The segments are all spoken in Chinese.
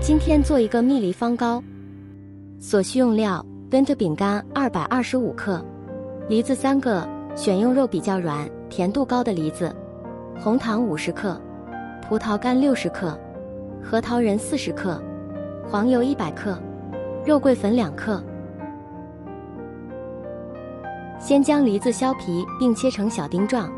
今天做一个蜜梨方糕，所需用料：Bento饼干225克，梨子3个，选用肉比较软、甜度高的梨子，红糖50克，葡萄干60克，核桃仁40克，黄油100克，肉桂粉2克。先将梨子削皮并切成小丁状。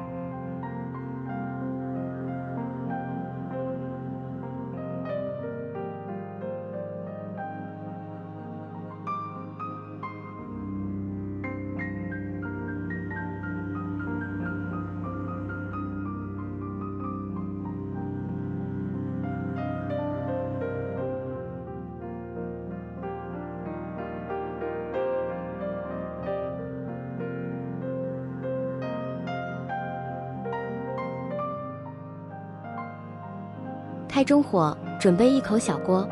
开中火，准备一口小锅。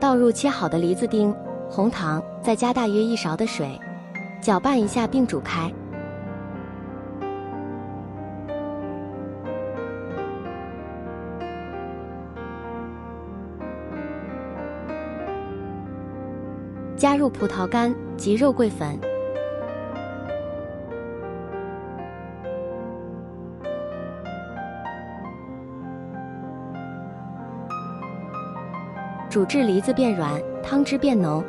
倒入切好的梨子丁、红糖，再加大约1勺的水，搅拌一下并煮开。加入葡萄干及肉桂粉，煮至梨子变软，汤汁变浓，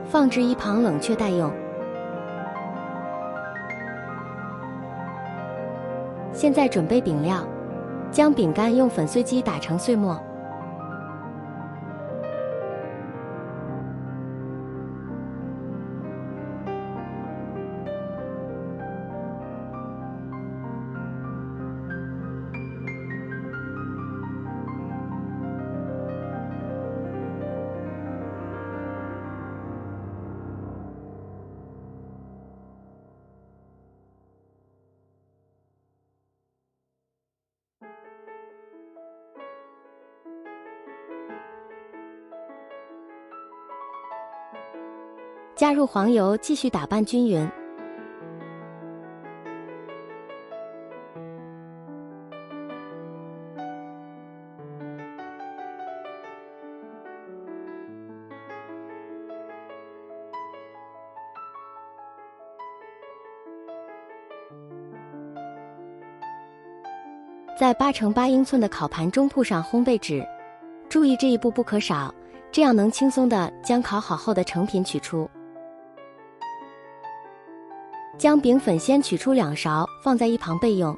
放置一旁冷却待用。现在准备饼料，将饼干用粉碎机打成碎末。加入黄油，继续打拌均匀。在8×8英寸的烤盘中铺上烘焙纸，注意这一步不可少，这样能轻松地将烤好后的成品取出。将饼粉先取出2勺，放在一旁备用。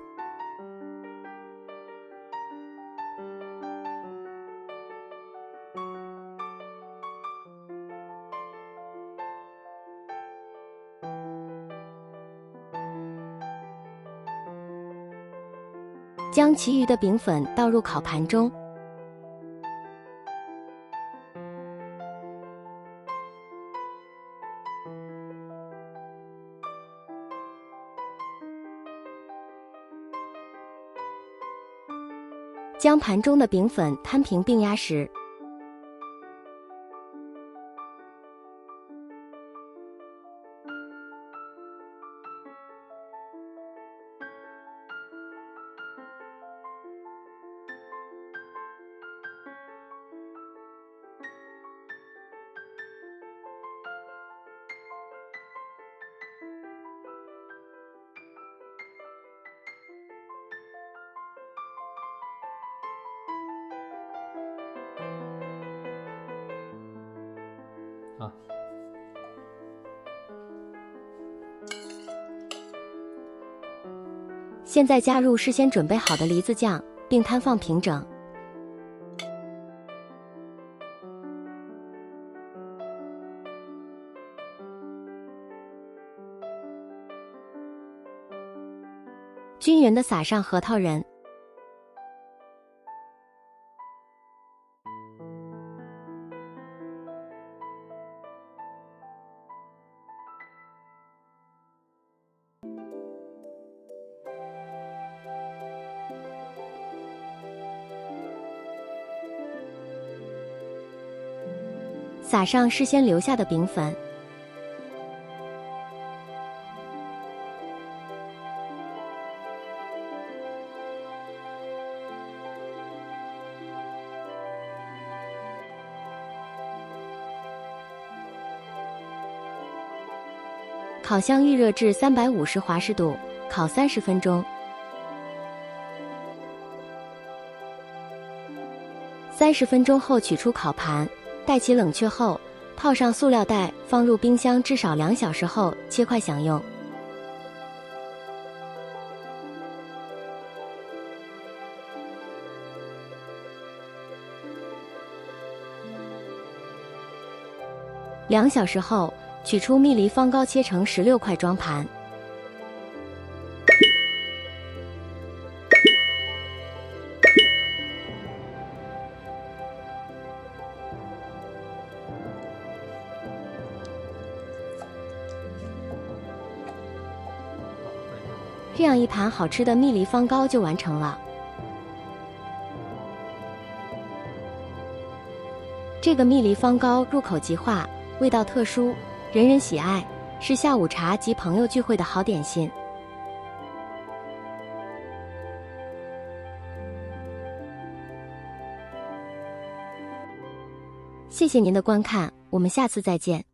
将其余的饼粉倒入烤盘中。将盘中的饼粉摊平并压实。啊，现在加入事先准备好的梨子酱，并摊放平整。均匀地撒上核桃仁。撒上事先留下的饼粉，烤箱预热至350华氏度，烤30分钟。30分钟后取出烤盘，待其冷却后，套上塑料袋，放入冰箱至少2小时后切块享用。2小时后，取出蜜梨方糕，切成16块装盘。这样一盘好吃的蜜梨方糕就完成了。这个蜜梨方糕入口即化，味道特殊，人人喜爱，是下午茶及朋友聚会的好点心。谢谢您的观看，我们下次再见。